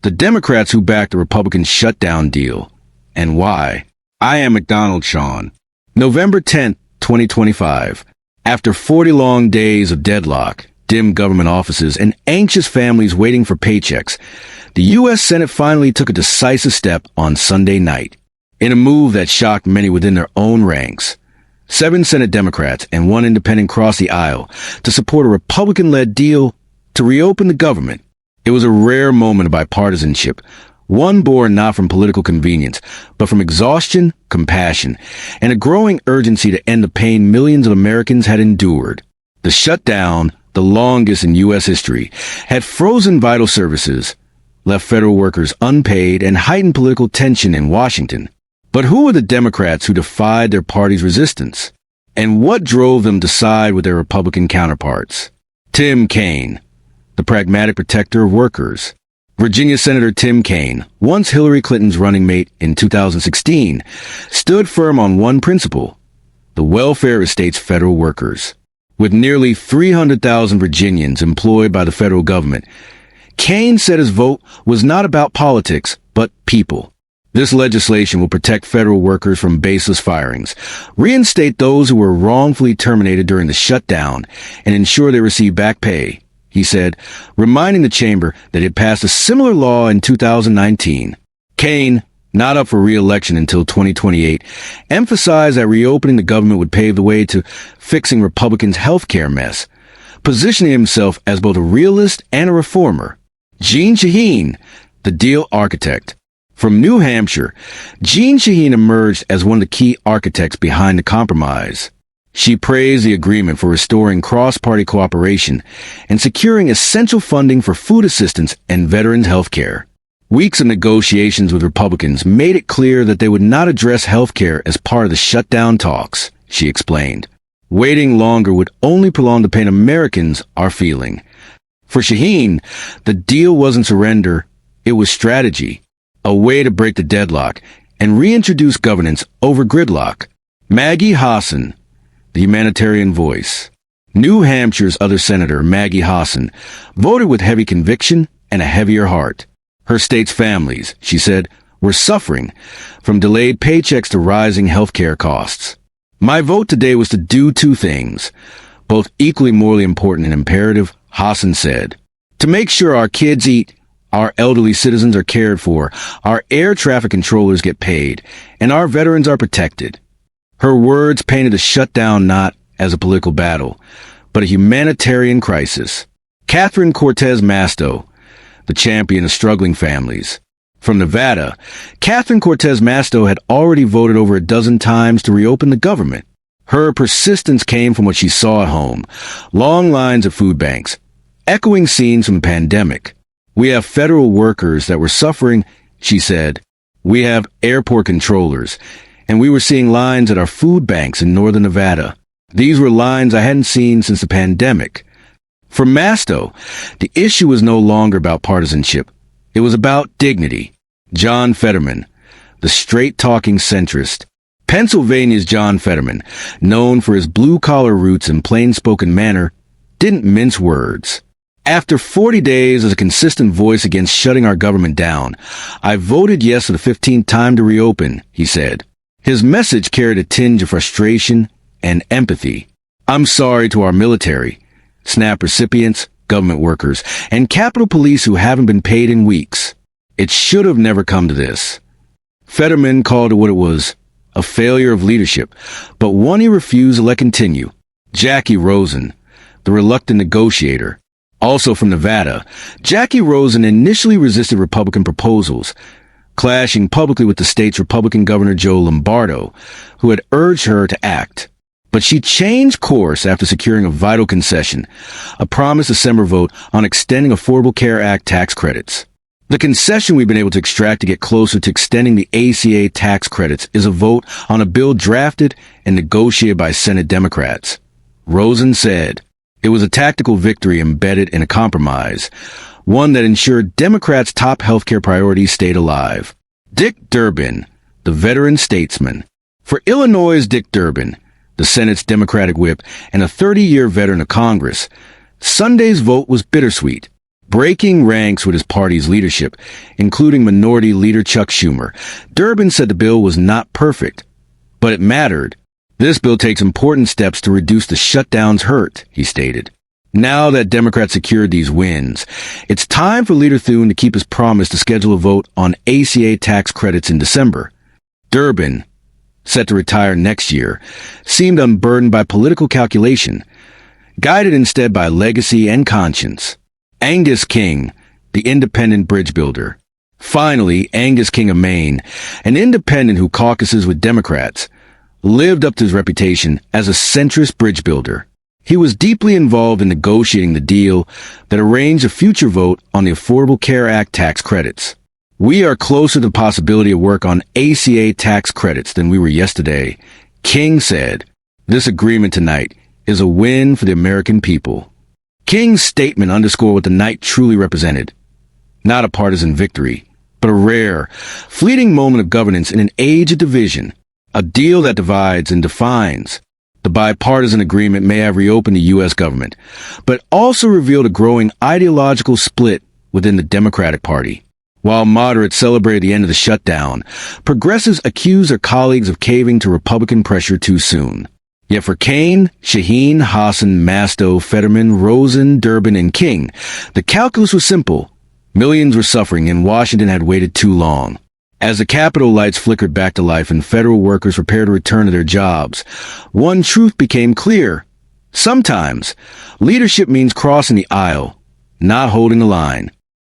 the Democrats who backed the Republican shutdown deal, and why. I am McDonald Sean. November 10th, 2025. After 40 long days of deadlock, dim government offices, and anxious families waiting for paychecks, the U.S. Senate finally took a decisive step on Sunday night, in a move that shocked many within their own ranks. 7 Senate Democrats and 1 independent crossed the aisle to support a Republican-led deal to reopen the government. It was a rare moment of bipartisanship, one born not from political convenience, but from exhaustion, compassion, and a growing urgency to end the pain millions of Americans had endured. The shutdown, the longest in U.S. history, had frozen vital services, left federal workers unpaid, and heightened political tension in Washington. But who were the Democrats who defied their party's resistance? And what drove them to side with their Republican counterparts? Tim Kaine, the pragmatic protector of workers. Virginia Senator Tim Kaine, once Hillary Clinton's running mate in 2016, stood firm on one principle: the welfare of states' federal workers. With nearly 300,000 Virginians employed by the federal government, Kaine said his vote was not about politics, but people. This legislation will protect federal workers from baseless firings, reinstate those who were wrongfully terminated during the shutdown, and ensure they receive back pay, he said, reminding the chamber that it passed a similar law in 2019. Kaine, not up for re-election until 2028, emphasized that reopening the government would pave the way to fixing Republicans' health care mess, positioning himself as both a realist and a reformer. Jeanne Shaheen, the deal architect. From New Hampshire, Jeanne Shaheen emerged as one of the key architects behind the compromise. She praised the agreement for restoring cross-party cooperation and securing essential funding for food assistance and veterans' health care. Weeks of negotiations with Republicans made it clear that they would not address health care as part of the shutdown talks, she explained. Waiting longer would only prolong the pain Americans are feeling. For Shaheen, the deal wasn't surrender, it was strategy, a way to break the deadlock and reintroduce governance over gridlock. Maggie, Hassan, the humanitarian voice. New Hampshire's other senator, Maggie, voted with heavy conviction and a heavier heart. Her state's families, she said, were suffering, from delayed paychecks to rising health care costs. My vote today was to do 2 things, both equally morally important and imperative, Hassan said. To make sure our kids eat, our elderly citizens are cared for, our air traffic controllers get paid, and our veterans are protected. Her words painted the shutdown not as a political battle, but a humanitarian crisis. Cortez Masto, the champion of struggling families. From Nevada, Cortez Masto had already voted over a dozen times to reopen the government. Her persistence came from what she saw at home: long lines at food banks, echoing scenes from the pandemic. We have federal workers that were suffering, she said. We have airport controllers, and we were seeing lines at our food banks in northern Nevada. These were lines I hadn't seen since the pandemic. For Masto, the issue was no longer about partisanship. It was about dignity. John Fetterman, the straight-talking centrist. Pennsylvania's John Fetterman, known for his blue-collar roots and plain-spoken manner, didn't mince words. After 40 days as a consistent voice against shutting our government down, I voted yes for the 15th time to reopen, he said. His message carried a tinge of frustration and empathy. I'm sorry to our military, SNAP recipients, government workers, and Capitol Police who haven't been paid in weeks. It should have never come to this. Fetterman called it what it was, a failure of leadership, but one he refused to let continue. Jacky Rosen, the reluctant negotiator. Also from Nevada, Jacky Rosen initially resisted Republican proposals, clashing publicly with the state's Republican Governor Joe Lombardo, who had urged her to act. But she changed course after securing a vital concession, a promised December vote on extending Affordable Care Act tax credits. The concession we've been able to extract to get closer to extending the ACA tax credits is a vote on a bill drafted and negotiated by Senate Democrats. Rosen said it was a tactical victory embedded in a compromise, one that ensured Democrats' top healthcare priorities stayed alive. Dick Durbin, the veteran statesman. For Illinois' Dick Durbin, the Senate's Democratic whip and a 30-year veteran of Congress, Sunday's vote was bittersweet. breaking ranks with his party's leadership, including Minority Leader Chuck Schumer. Durbin said the bill was not perfect, but it mattered. This bill takes important steps to reduce the shutdown's hurt, he stated. Now that Democrats secured these wins, it's time for Leader Thune to keep his promise to schedule a vote on ACA tax credits in December. Durbin, set to retire next year, seemed unburdened by political calculation, guided instead by legacy and conscience. Angus King, the independent bridge builder. Finally, Angus King of Maine, an independent who caucuses with Democrats, lived up to his reputation as a centrist bridge builder. He was deeply involved in negotiating the deal that arranged a future vote on the Affordable Care Act tax credits. We are closer to the possibility of work on ACA tax credits than we were yesterday, King said. This agreement tonight is a win for the American people. King's statement underscored what the night truly represented. Not a partisan victory, but a rare, fleeting moment of governance in an age of division, a deal that divides and defines. The bipartisan agreement may have reopened the U.S. government, but also revealed a growing ideological split within the Democratic Party. While moderates celebrated the end of the shutdown, progressives accused their colleagues of caving to Republican pressure too soon. Yet for Kaine, Shaheen, Hassan, Masto, Fetterman, Rosen, Durbin, and King, the calculus was simple. Millions were suffering, and Washington had waited too long. As the Capitol lights flickered back to life and federal workers prepared to return to their jobs, one truth became clear. Sometimes, leadership means crossing the aisle, not holding the line.